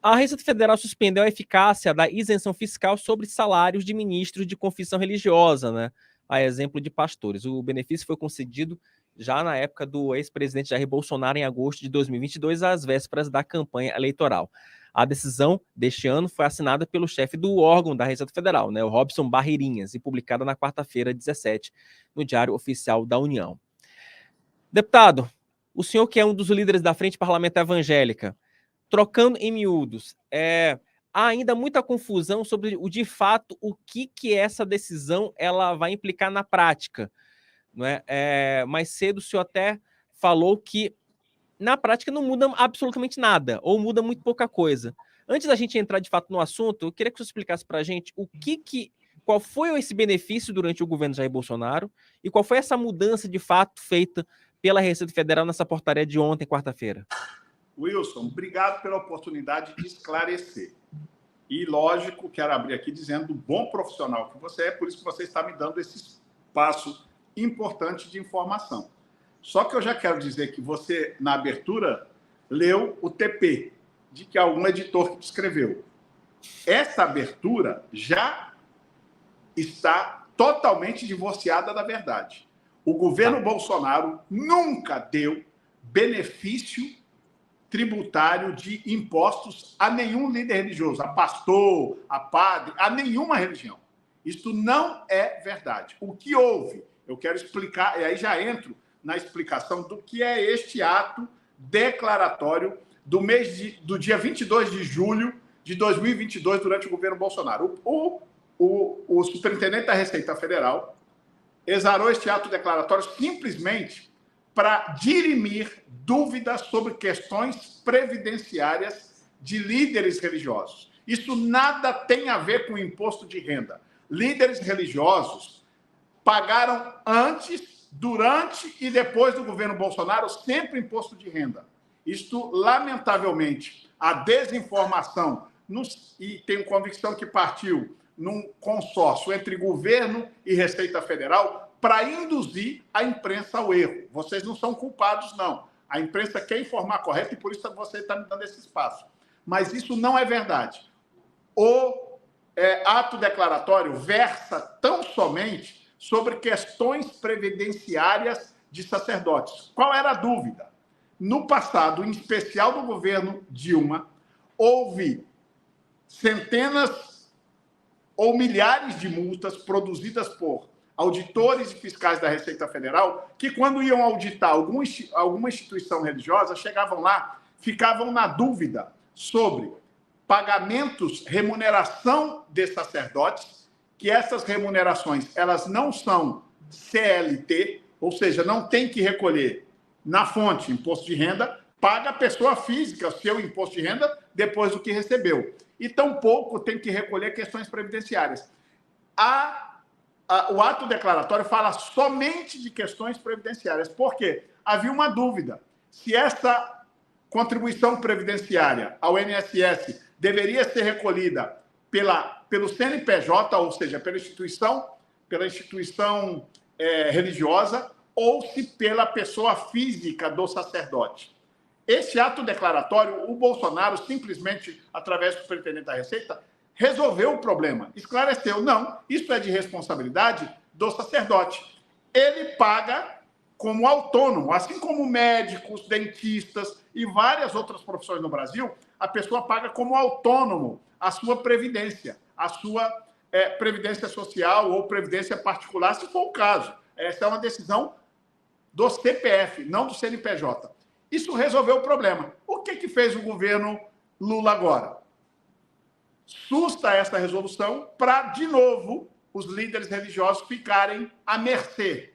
A Receita Federal suspendeu a eficácia da isenção fiscal sobre salários de ministros de confissão religiosa, né? A exemplo de pastores. O benefício foi concedido já na época do ex-presidente Jair Bolsonaro, em agosto de 2022, às vésperas da campanha eleitoral. A decisão deste ano foi assinada pelo chefe do órgão da Receita Federal, né, o Robson Barreirinhas, e publicada na quarta-feira, 17, no Diário Oficial da União. Deputado, o senhor que é um dos líderes da Frente Parlamentar Evangélica, trocando em miúdos, há ainda muita confusão sobre de fato o que essa decisão ela vai implicar na prática. Não é? Mais cedo o senhor até falou que na prática não muda absolutamente nada, ou muda muito pouca coisa. Antes da gente entrar de fato no assunto, eu queria que você explicasse para a gente qual foi esse benefício durante o governo Jair Bolsonaro e qual foi essa mudança de fato feita pela Receita Federal nessa portaria de ontem, quarta-feira. Wilson, obrigado pela oportunidade de esclarecer. E, lógico, quero abrir aqui dizendo do bom profissional que você é, por isso que você está me dando esse espaço importante de informação. Só que eu já quero dizer que você, na abertura, leu o TP, de que algum editor que escreveu. Essa abertura já está totalmente divorciada da verdade. O governo Bolsonaro nunca deu benefício tributário de impostos a nenhum líder religioso, a pastor, a padre, a nenhuma religião. Isso não é verdade. O que houve, eu quero explicar, e aí já entro na explicação do que é este ato declaratório do dia 22 de julho de 2022, durante o governo Bolsonaro. O superintendente da Receita Federal exarou este ato declaratório simplesmente para dirimir dúvidas sobre questões previdenciárias de líderes religiosos. Isso nada tem a ver com imposto de renda. Líderes religiosos pagaram antes, durante e depois do governo Bolsonaro sempre imposto de renda. Isto, lamentavelmente, a desinformação, e tenho convicção que partiu num consórcio entre governo e Receita Federal, para induzir a imprensa ao erro. Vocês não são culpados, não. A imprensa quer informar correto e por isso você está me dando esse espaço. Mas isso não é verdade. O ato declaratório versa tão somente sobre questões previdenciárias de sacerdotes. Qual era a dúvida? No passado, em especial do governo Dilma, houve centenas ou milhares de multas produzidas por auditores e fiscais da Receita Federal, que quando iam auditar alguma instituição religiosa, chegavam lá, ficavam na dúvida sobre pagamentos, remuneração de sacerdotes, que essas remunerações elas não são CLT, ou seja, não tem que recolher na fonte imposto de renda, paga a pessoa física o seu imposto de renda depois do que recebeu. E tampouco tem que recolher questões previdenciárias. O ato declaratório fala somente de questões previdenciárias. Por quê? Havia uma dúvida. Se essa contribuição previdenciária ao INSS deveria ser recolhida pelo CNPJ, ou seja, pela instituição religiosa, ou se pela pessoa física do sacerdote. Esse ato declaratório, o Bolsonaro simplesmente, através do superintendente da Receita, resolveu o problema, esclareceu. Não, isso é de responsabilidade do sacerdote. Ele paga como autônomo, assim como médicos, dentistas e várias outras profissões no Brasil, a pessoa paga como autônomo a sua previdência, a sua previdência social ou previdência particular, se for o caso. Essa é uma decisão do CPF, não do CNPJ. Isso resolveu o problema. O que fez o governo Lula agora? Susta essa resolução para, de novo, os líderes religiosos ficarem à mercê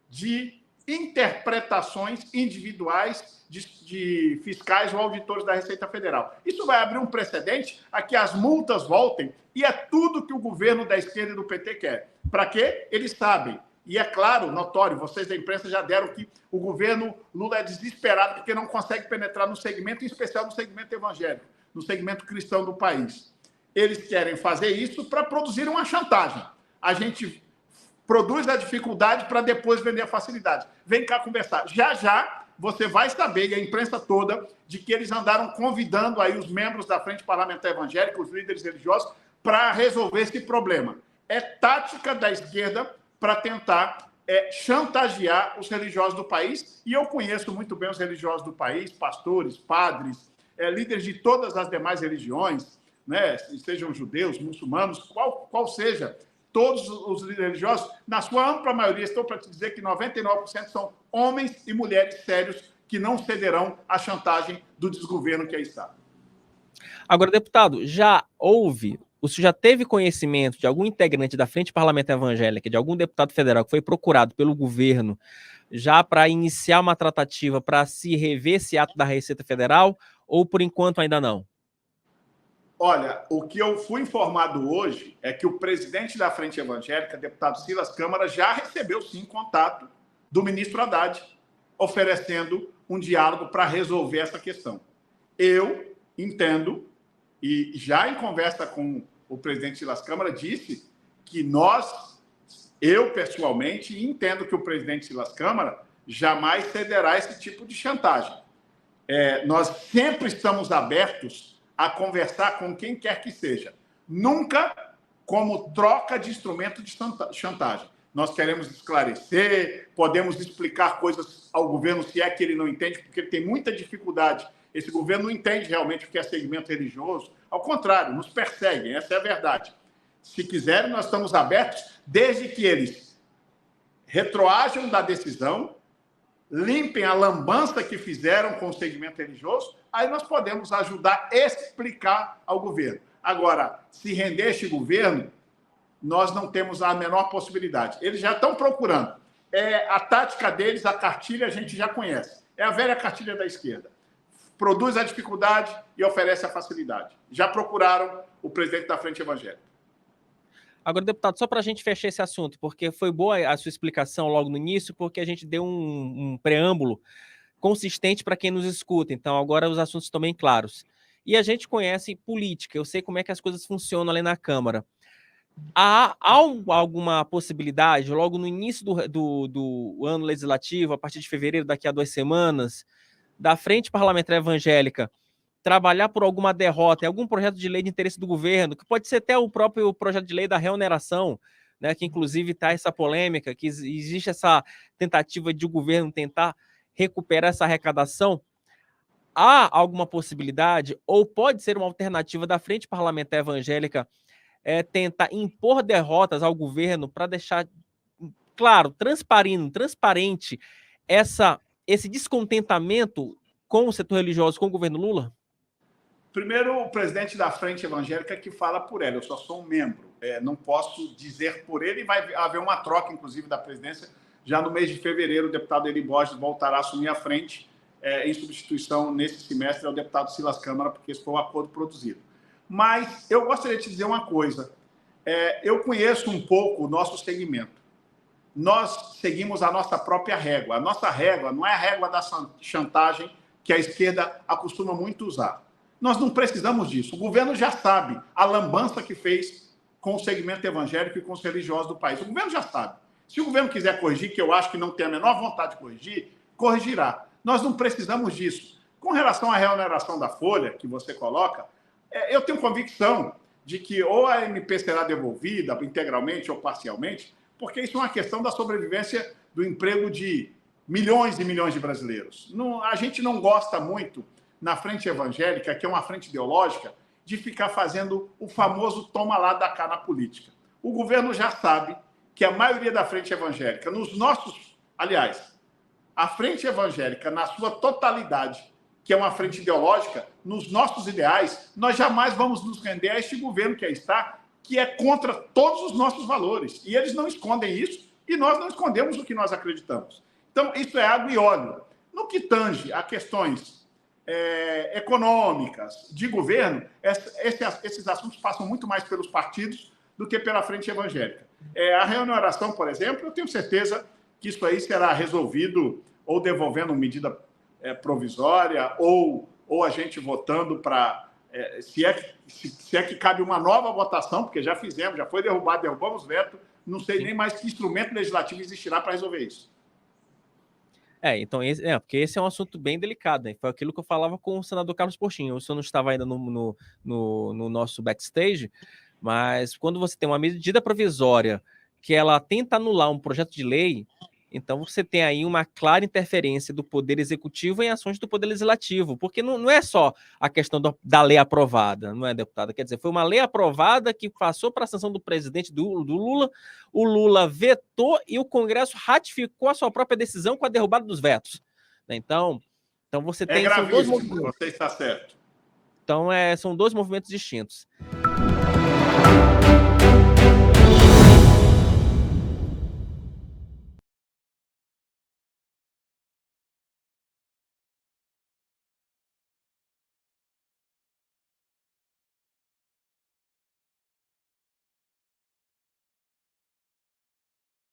de interpretações individuais de fiscais ou auditores da Receita Federal. Isso vai abrir um precedente a que as multas voltem, e é tudo que o governo da esquerda e do PT quer. Para quê? Eles sabem. E é claro, notório, vocês da imprensa já deram que o governo Lula é desesperado porque não consegue penetrar no segmento, em especial no segmento evangélico, no segmento cristão do país. Eles querem fazer isso para produzir uma chantagem. A gente produz a dificuldade para depois vender a facilidade. Vem cá conversar. Já você vai saber, e a imprensa toda, de que eles andaram convidando aí os membros da Frente Parlamentar Evangélica, os líderes religiosos, para resolver esse problema. É tática da esquerda para tentar chantagear os religiosos do país, e eu conheço muito bem os religiosos do país, pastores, padres, líderes de todas as demais religiões, né, sejam judeus, muçulmanos, qual seja, todos os líderes religiosos, na sua ampla maioria, estou para te dizer que 99% são homens e mulheres sérios que não cederão à chantagem do desgoverno que aí está. Agora, deputado, o senhor já teve conhecimento de algum integrante da Frente Parlamentar Evangélica, de algum deputado federal que foi procurado pelo governo já para iniciar uma tratativa para se rever esse ato da Receita Federal, ou por enquanto ainda não? Olha, o que eu fui informado hoje é que o presidente da Frente Evangélica, deputado Silas Câmara, já recebeu, sim, contato do ministro Haddad, oferecendo um diálogo para resolver essa questão. Eu entendo, e já em conversa com o presidente Silas Câmara, disse que eu pessoalmente, entendo que o presidente Silas Câmara jamais cederá a esse tipo de chantagem. Nós sempre estamos abertos a conversar com quem quer que seja. Nunca como troca de instrumento de chantagem. Nós queremos esclarecer, podemos explicar coisas ao governo se é que ele não entende, porque ele tem muita dificuldade. Esse governo não entende realmente o que é segmento religioso. Ao contrário, nos perseguem, essa é a verdade. Se quiserem, nós estamos abertos, desde que eles retroajam da decisão, limpem a lambança que fizeram com o segmento religioso, aí nós podemos ajudar a explicar ao governo. Agora, se render este governo, nós não temos a menor possibilidade. Eles já estão procurando. A tática deles, a cartilha, a gente já conhece. É a velha cartilha da esquerda. Produz a dificuldade e oferece a facilidade. Já procuraram o presidente da Frente Evangélica. Agora, deputado, só para a gente fechar esse assunto, porque foi boa a sua explicação logo no início, porque a gente deu um preâmbulo consistente para quem nos escuta. Então, agora os assuntos estão bem claros. E a gente conhece política, eu sei como é que as coisas funcionam ali na Câmara. Há alguma possibilidade, logo no início do ano legislativo, a partir de fevereiro, daqui a 2 semanas, da Frente Parlamentar Evangélica trabalhar por alguma derrota em algum projeto de lei de interesse do governo, que pode ser até o próprio projeto de lei da reoneração, né, que inclusive está essa polêmica, que existe essa tentativa de o governo tentar recuperar essa arrecadação? Há alguma possibilidade, ou pode ser uma alternativa da Frente Parlamentar Evangélica tentar impor derrotas ao governo para deixar, claro, transparente esse descontentamento com o setor religioso, com o governo Lula? Primeiro, o presidente da Frente Evangélica que fala por ela. Eu só sou um membro. Não posso dizer por ele. Vai haver uma troca, inclusive, da presidência. Já no mês de fevereiro, o deputado Eli Borges voltará a assumir a frente em substituição, nesse semestre, ao deputado Silas Câmara, porque esse foi o acordo produzido. Mas eu gostaria de te dizer uma coisa. Eu conheço um pouco o nosso segmento. Nós seguimos a nossa própria régua. A nossa régua não é a régua da chantagem que a esquerda acostuma muito usar. Nós não precisamos disso. O governo já sabe a lambança que fez com o segmento evangélico e com os religiosos do país. O governo já sabe. Se o governo quiser corrigir, que eu acho que não tem a menor vontade de corrigir, corrigirá. Nós não precisamos disso. Com relação à reoneração da folha, que você coloca, eu tenho convicção de que ou a MP será devolvida integralmente ou parcialmente, porque isso é uma questão da sobrevivência do emprego de milhões e milhões de brasileiros. A gente não gosta muito, na Frente Evangélica, que é uma frente ideológica, de ficar fazendo o famoso toma lá da cá na política. O governo já sabe que a maioria da Frente Evangélica, aliás, a Frente Evangélica, na sua totalidade, que é uma frente ideológica, nos nossos ideais, nós jamais vamos nos render a este governo que aí está, que é contra todos os nossos valores. E eles não escondem isso, e nós não escondemos o que nós acreditamos. Então, isso é água e óleo. No que tange a questões econômicas, de governo, esses assuntos passam muito mais pelos partidos do que pela Frente Evangélica. A reoneração, por exemplo, eu tenho certeza que isso aí será resolvido ou devolvendo medida provisória ou a gente votando para... se é que cabe uma nova votação, porque já fizemos, já foi derrubado, derrubamos veto, não sei nem mais que instrumento legislativo existirá para resolver isso. Então, porque esse é um assunto bem delicado, né? Foi aquilo que eu falava com o senador Carlos Portinho. O senhor não estava ainda no nosso backstage, mas quando você tem uma medida provisória que ela tenta anular um projeto de lei, então você tem aí uma clara interferência do Poder Executivo em ações do Poder Legislativo, porque não é só a questão da lei aprovada, não é, deputada? Quer dizer, foi uma lei aprovada que passou para a sanção do presidente do Lula, o Lula vetou e o Congresso ratificou a sua própria decisão com a derrubada dos vetos. Então você tem... É gravíssimo, você está certo. Então, são dois movimentos distintos.